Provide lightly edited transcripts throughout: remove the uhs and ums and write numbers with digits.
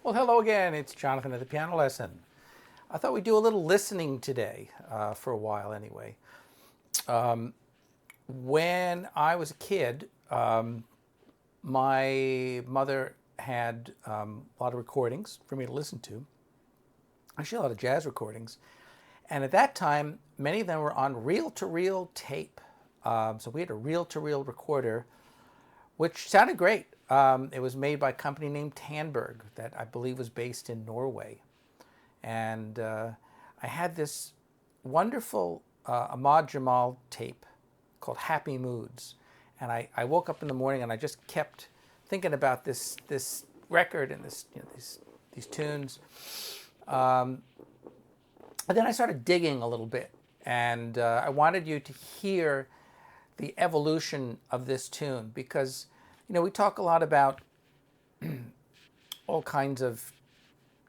Well, hello again. It's Jonathan at the Piano Lesson. I thought we'd do a little listening today, for a while anyway. When I was a kid, my mother had a lot of recordings for me to listen to, actually a lot of jazz recordings. And at that time, many of them were on reel-to-reel tape. So we had a reel-to-reel recorder, which sounded great. It was made by a company named Tandberg that I believe was based in Norway. And I had this wonderful Ahmad Jamal tape called Happy Moods. And I woke up in the morning and I just kept thinking about this record and these tunes. And then I started digging a little bit, and I wanted you to hear the evolution of this tune because, we talk a lot about all kinds of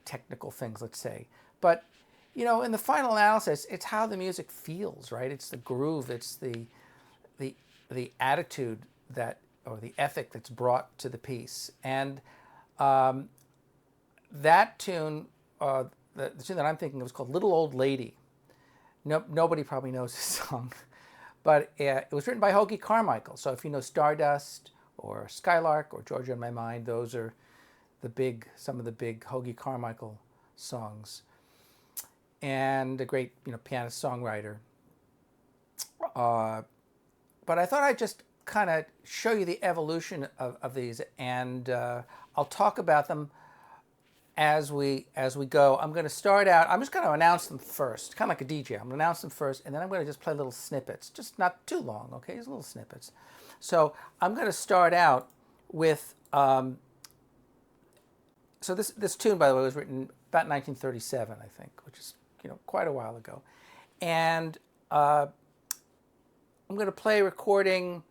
technical things, let's say. But, in the final analysis, it's how the music feels, right? It's the groove, it's the attitude or the ethic that's brought to the piece. And that tune, the tune that I'm thinking of is called Little Old Lady. Nobody probably knows this song, but it was written by Hoagy Carmichael. So if you know Stardust or Skylark or Georgia in My Mind, those are some of the big Hoagy Carmichael songs. And a great, pianist songwriter. But I thought I'd just kind of show you the evolution of these, and I'll talk about them as we go. I'm going to start out, I'm just going to announce them first, kind of like a DJ. I'm going to announce them first, and then I'm going to just play little snippets, just not too long, okay? Just little snippets. So I'm going to start out with, so this tune, by the way, was written about 1937, I think, which is, quite a while ago. And I'm going to play a recording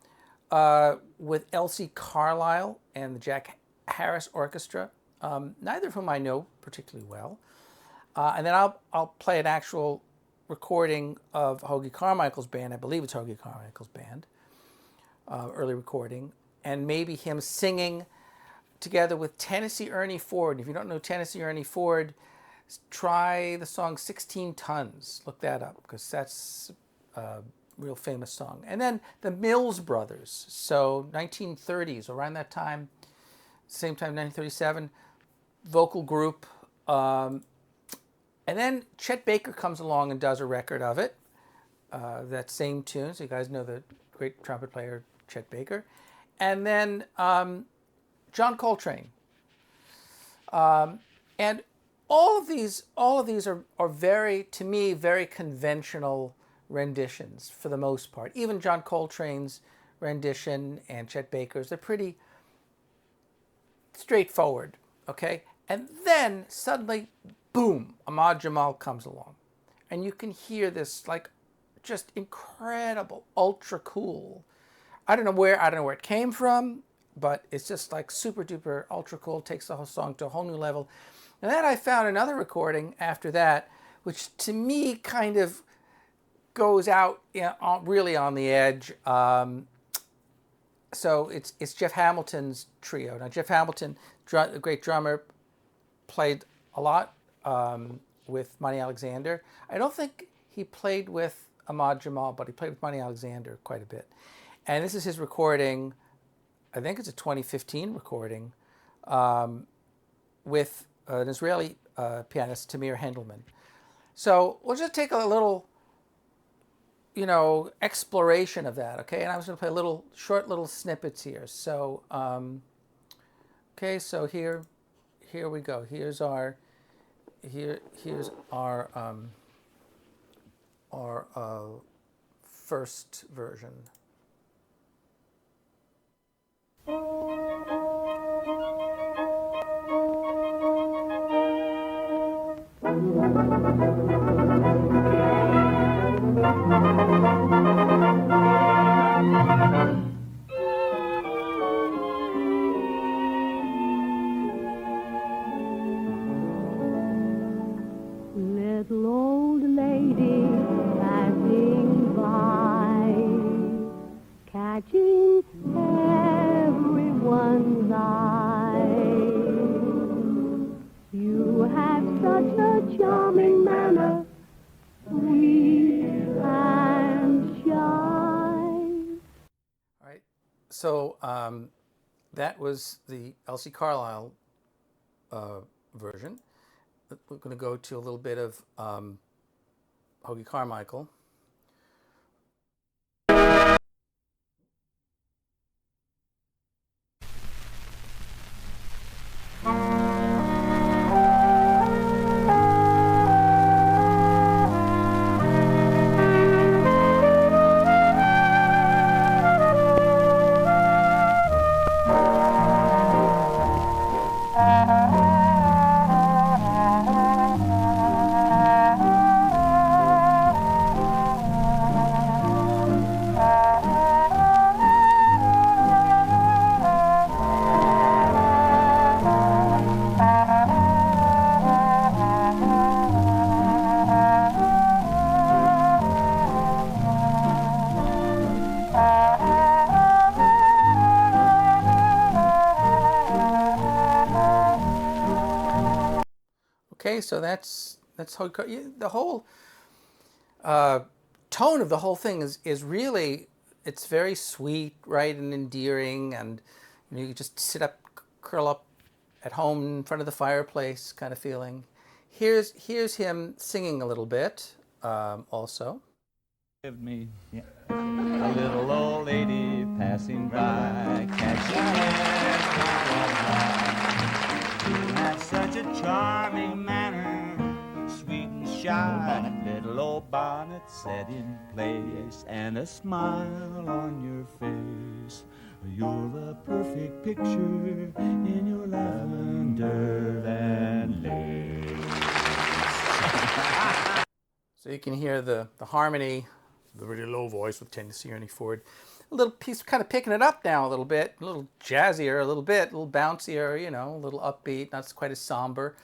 with Elsie Carlisle and the Jack Harris Orchestra, neither of whom I know particularly well. And then I'll play an actual recording of Hoagy Carmichael's band. I believe it's Hoagy Carmichael's band, early recording, and maybe him singing together with Tennessee Ernie Ford. If you don't know Tennessee Ernie Ford, try the song 16 Tons. Look that up because that's a real famous song. And then the Mills Brothers. So 1930s, around that time, same time, 1937, vocal group. And then Chet Baker comes along and does a record of it, that same tune. So you guys know the great trumpet player Chet Baker. And then John Coltrane. And all of these are very, to me, very conventional renditions for the most part. Even John Coltrane's rendition and Chet Baker's, they're pretty straightforward, okay? And then suddenly, boom, Ahmad Jamal comes along. And you can hear this just incredible, ultra cool. I don't know where it came from, but it's just super duper ultra cool, takes the whole song to a whole new level. And then I found another recording after that, which to me kind of goes out really on the edge. So it's Jeff Hamilton's trio. Now Jeff Hamilton, a great drummer, played a lot with Monty Alexander. I don't think he played with Ahmad Jamal, but he played with Monty Alexander quite a bit. And this is his recording. I think it's a 2015 recording with an Israeli pianist, Tamir Hendelman. So we'll just take a little, exploration of that, okay? And I was going to play short little snippets here. So, okay, so here we go. Here's our first version. Little old lady passing by, catching everyone's eye. So that was the Elsie Carlisle version. We're going to go to a little bit of Hoagy Carmichael. Okay, so that's the whole tone of the whole thing is really, it's very sweet, right, and endearing, and you just sit up, curl up at home in front of the fireplace kind of feeling. Here's him singing a little bit also. Give me a little old lady passing by, catching it has such a charming manner, sweet and shy. Little old bonnet set in place, and a smile on your face. You're the perfect picture in your lavender and lace. So you can hear the harmony, the really low voice with Tennessee Ernie Ford. A little piece, kind of picking it up now a little bit, a little jazzier, a little bouncier, you know, a little upbeat, not quite as somber.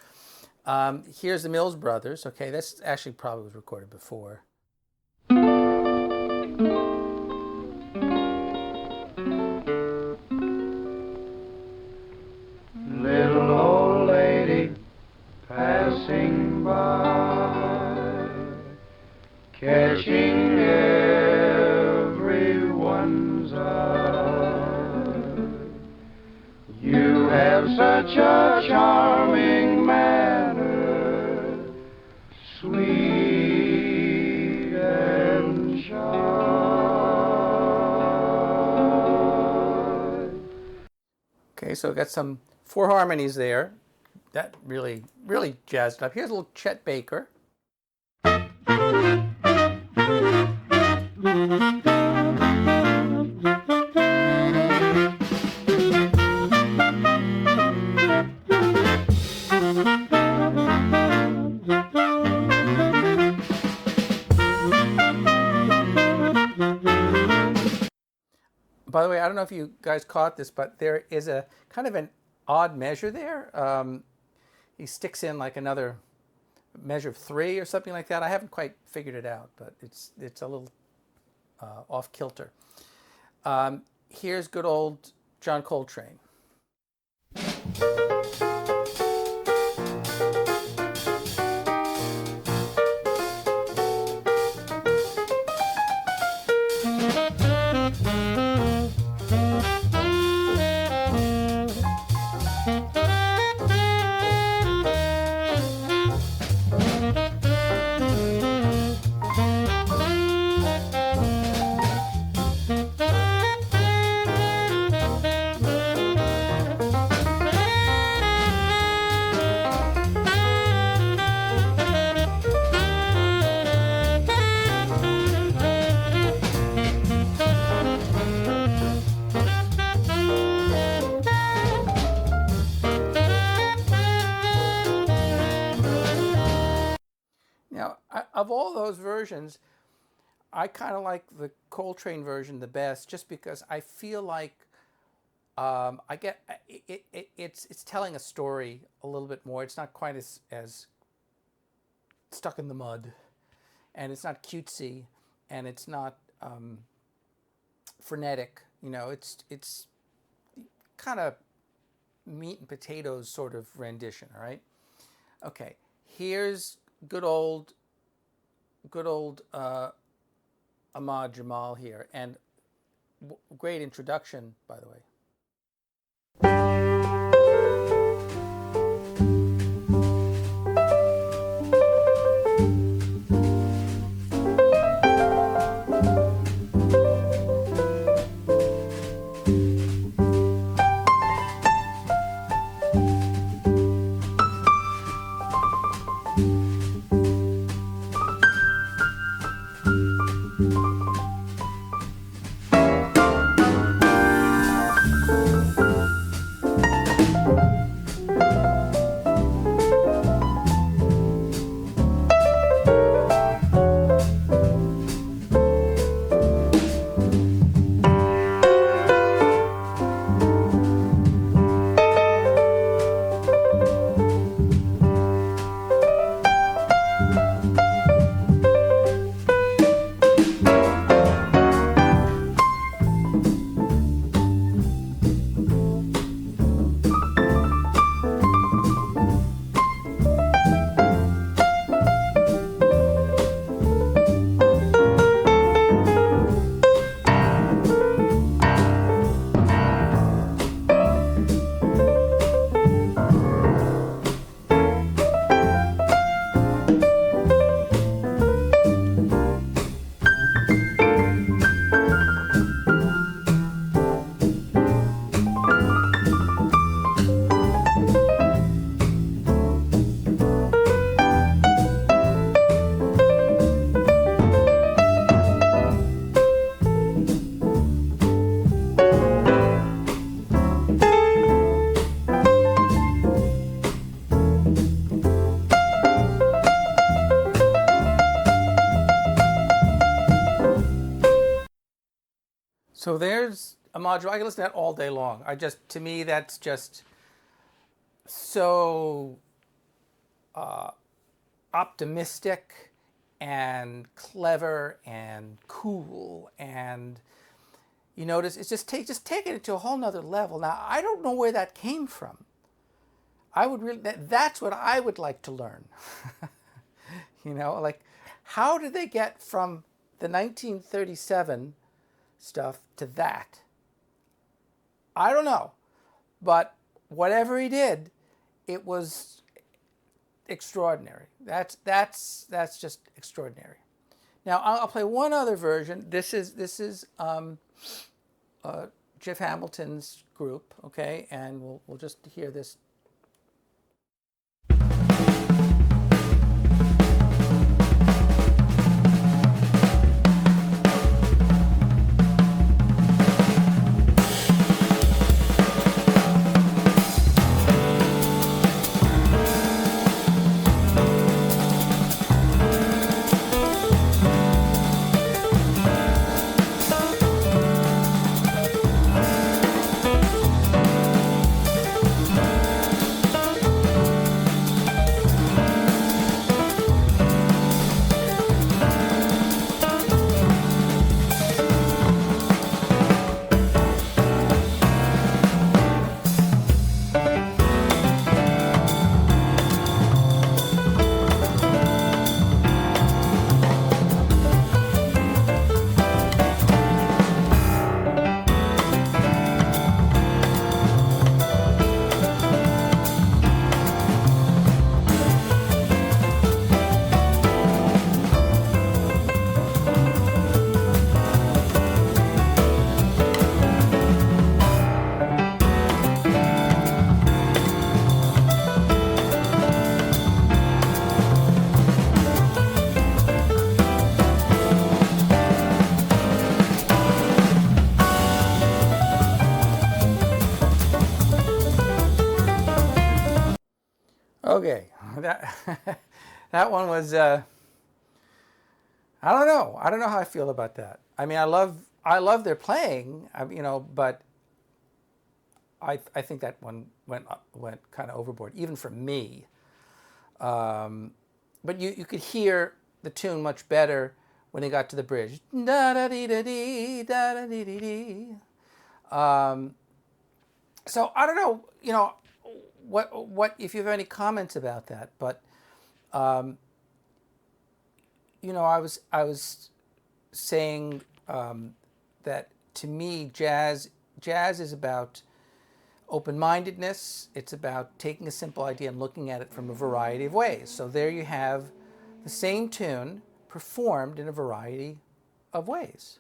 Here's the Mills Brothers. Okay, this actually probably was recorded before. Little old lady passing by, catching everyone's eye. You have such a charming manner, sweet and shy. Okay, so got some 4 harmonies there. That really jazzed up. Here's a little Chet Baker. By the way, I don't know if you guys caught this, but there is a kind of an odd measure there. He sticks in like another measure of 3 or something like that. I haven't quite figured it out, but it's a little off kilter. Here's good old John Coltrane. Now, of all those versions, I kind of like the Coltrane version the best, just because I feel like it's telling a story a little bit more. It's not quite as stuck in the mud, and it's not cutesy, and it's not frenetic. You know, it's kind of meat and potatoes sort of rendition. All right. Okay. Here's good old Ahmad Jamal here, and great introduction, by the way. So there's a module. I can listen to that all day long. To me, that's just so optimistic and clever and cool, and you notice it's just taking it to a whole nother level. Now, I don't know where that came from. That's what I would like to learn. Like, how did they get from the 1937 stuff to that? I don't know, but whatever he did, it was extraordinary. That's just extraordinary. Now I'll play one other version. This is Jeff Hamilton's group, okay, and we'll just hear this. Okay, that one was I don't know. I don't know how I feel about that. I mean, I love their playing, but I think that one went kind of overboard, even for me. But you could hear the tune much better when he got to the bridge. Da da dee da dee da da dee dee dee. So I don't know, what if you have any comments about that, but I was saying that to me, jazz is about open-mindedness. It's about taking a simple idea and looking at it from a variety of ways. So there you have the same tune performed in a variety of ways.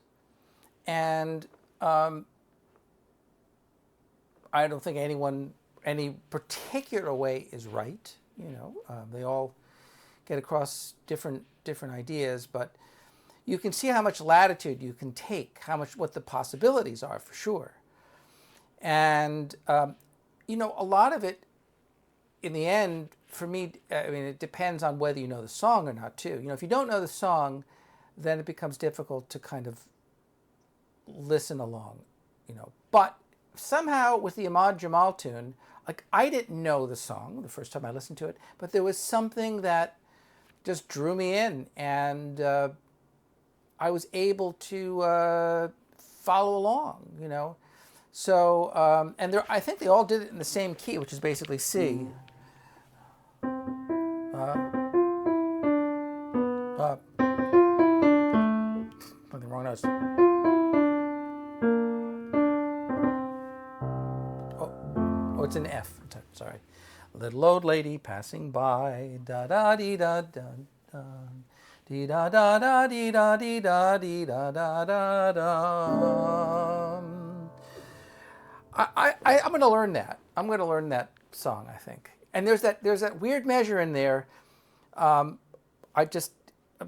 And I don't think any particular way is right. They all get across different ideas, but you can see how much latitude you can take, what the possibilities are, for sure. And a lot of it, in the end, for me, it depends on whether you know the song or not, too. If you don't know the song, then it becomes difficult to kind of listen along, But somehow with the Ahmad Jamal tune, like, I didn't know the song the first time I listened to it, but there was something that just drew me in, and I was able to follow along, So, and I think they all did it in the same key, which is basically C. Playing the wrong notes. Oh, it's an F. Sorry. Little old lady passing by, da da dee da da da, dee da da da dee da dee da dee da da da da. I'm going to learn that. I'm going to learn that song, I think. And there's that weird measure in there. I'm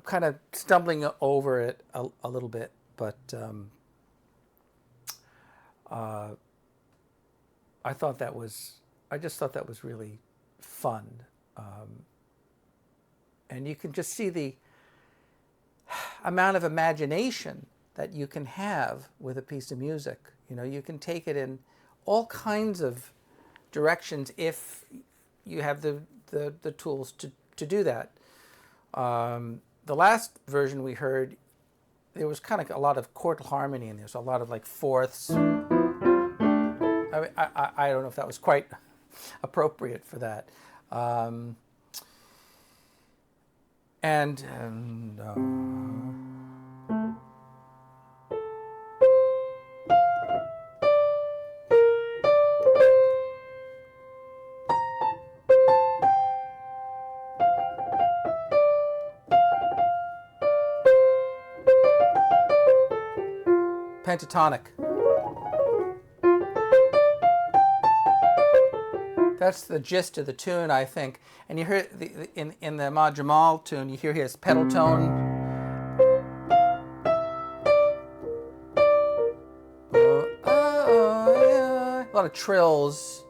kind of stumbling over it a little bit, but I just thought that was really fun. And you can just see the amount of imagination that you can have with a piece of music. You can take it in all kinds of directions if you have the tools to do that. The last version we heard, there was kind of a lot of chordal harmony in there, so a lot of like fourths. I don't know if that was quite appropriate for that. Pentatonic. That's the gist of the tune, I think. And you hear in the Ahmad Jamal tune, you hear his pedal tone. A lot of trills.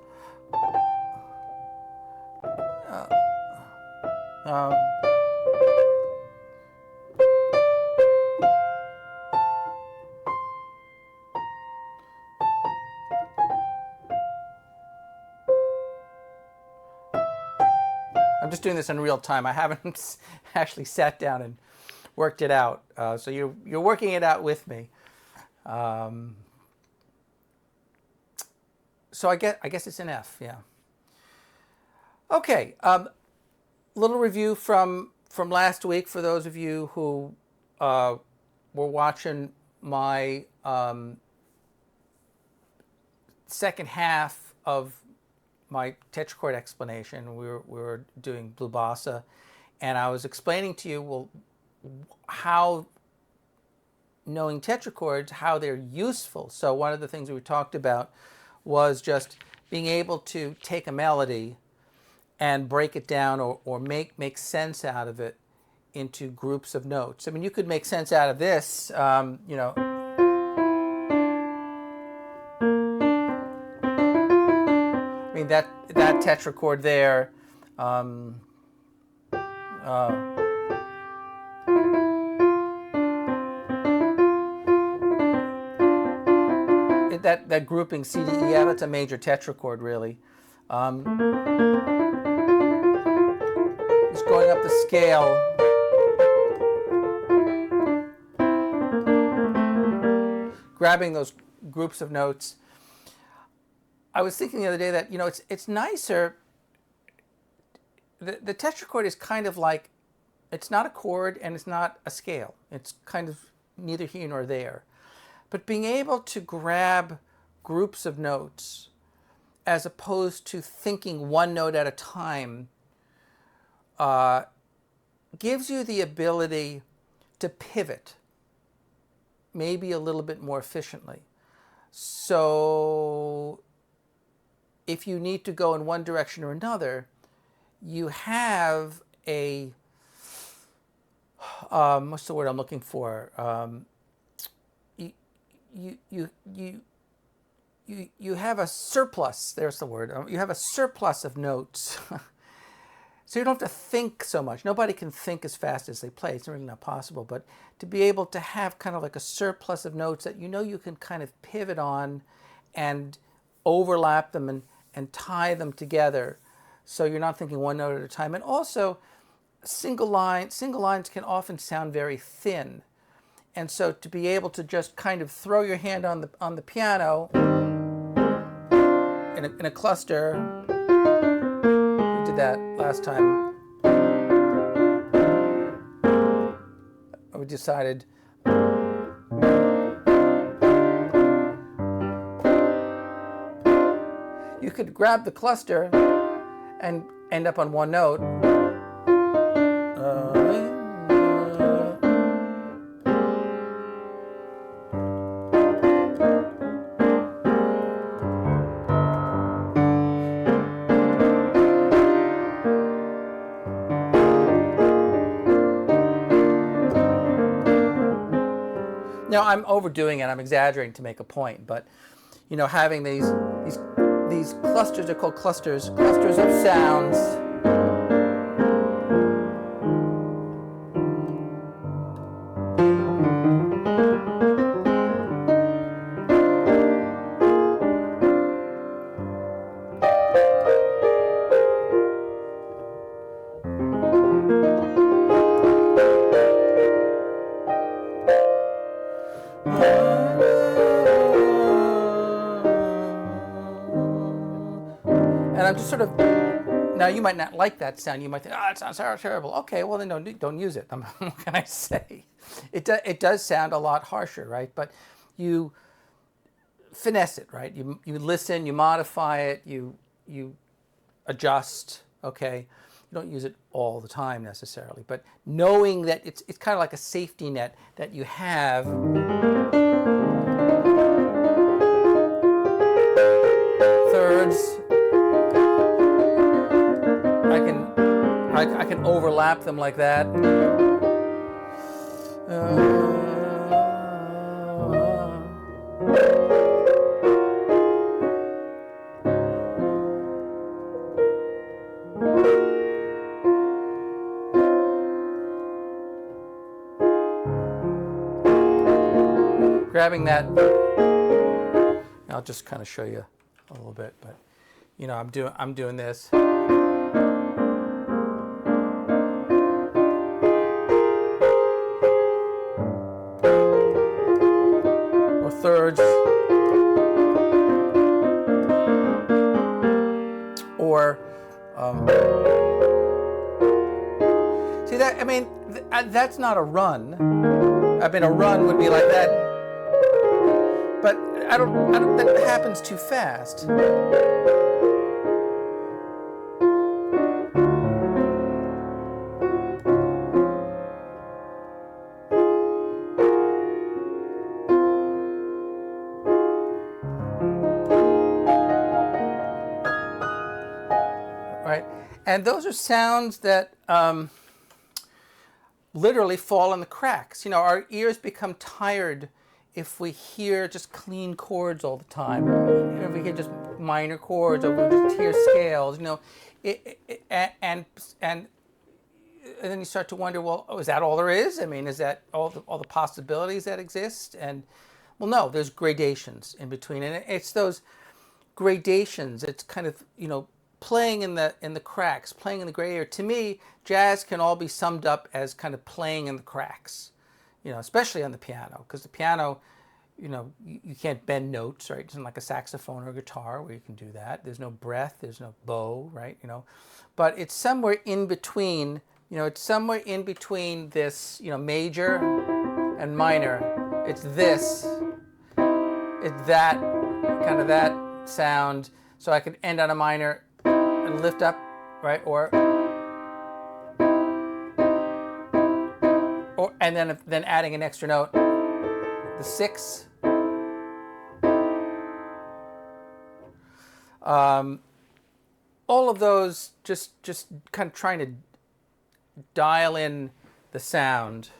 I'm just doing this in real time. I haven't actually sat down and worked it out. So you're working it out with me. So I guess it's an F, yeah. Okay, little review from last week for those of you who were watching my second half of my tetrachord explanation. We were doing Blue Bossa, and I was explaining to you, how knowing tetrachords, how they're useful. So one of the things we talked about was just being able to take a melody and break it down or make sense out of it into groups of notes. I mean, you could make sense out of this, I mean, that tetrachord there, that grouping C, D, E, F, it's a major tetrachord, really. Just going up the scale. Grabbing those groups of notes. I was thinking the other day that, it's nicer. The tetrachord is kind of like, it's not a chord and it's not a scale. It's kind of neither here nor there. But being able to grab groups of notes as opposed to thinking one note at a time gives you the ability to pivot maybe a little bit more efficiently. So if you need to go in one direction or another, you have a, what's the word I'm looking for? You have a surplus, there's the word. You have a surplus of notes. So you don't have to think so much. Nobody can think as fast as they play. It's really not possible. But to be able to have kind of like a surplus of notes that you know you can kind of pivot on and overlap them and tie them together so you're not thinking one note at a time. And also, single lines can often sound very thin. And so to be able to just kind of throw your hand on the piano in a cluster, we did that last time. We decided you could grab the cluster and end up on one note. Now I'm overdoing it. I'm exaggerating to make a point, but you know, having these clusters are called clusters of sounds. And I'm just sort of, now you might not like that sound. You might think, it sounds terrible. Okay, well then don't use it. What can I say? It does sound a lot harsher, right? But you finesse it, right? You listen, you modify it, you adjust, okay? You don't use it all the time necessarily, but knowing that it's kind of like a safety net that you have. Thirds, I can overlap them like that. Grabbing that, I'll just kind of show you a little bit, but you know, I'm doing this. Or thirds. Or see that, I mean, that's not a run. I mean, a run would be like that. But I don't think it happens too fast. Right? And those are sounds that literally fall in the cracks. You know, our ears become tired if we hear just clean chords all the time. You know, if we hear just minor chords, or we just hear scales, you know, and then you start to wonder, well, is that all there is? I mean, is that all the possibilities that exist? And well, no, there's gradations in between, and it's those gradations. It's kind of, you know, playing in the cracks, playing in the gray area. To me, jazz can all be summed up as kind of playing in the cracks. You know, especially on the piano, because the piano, you know, you can't bend notes, right? It's not like a saxophone or a guitar where you can do that. There's no breath, there's no bow, right? You know, but it's somewhere in between. You know, it's somewhere in between this, you know, major and minor. It's this, It's that kind of that sound. So I could end on a minor and lift up, right? Or and then adding an extra note, the 6. All of those just kind of trying to dial in the sound.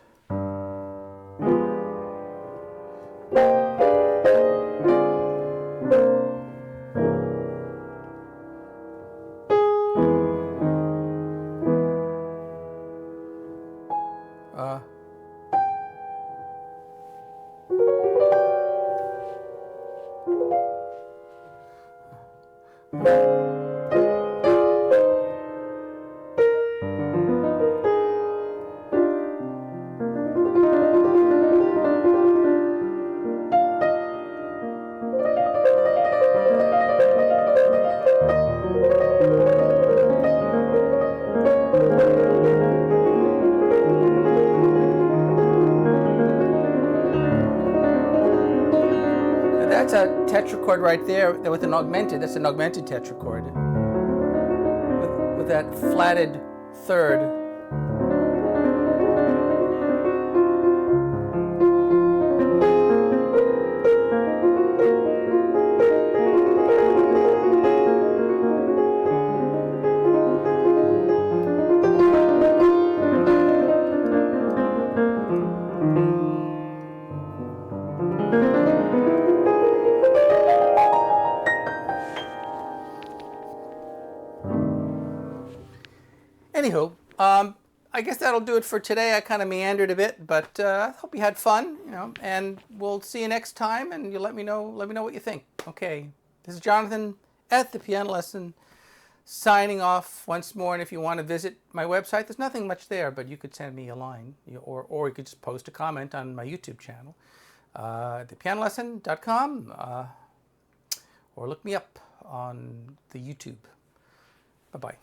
That's a tetrachord right there with an augmented. That's an augmented tetrachord with that flatted third. Anywho, I guess that'll do it for today. I kind of meandered a bit, but I hope you had fun, and we'll see you next time, and you let me know what you think. Okay, this is Jonathan at the Piano Lesson, signing off once more. And if you want to visit my website, there's nothing much there, but you could send me a line, or you could just post a comment on my YouTube channel, thepianolesson.com, or look me up on the YouTube. Bye-bye.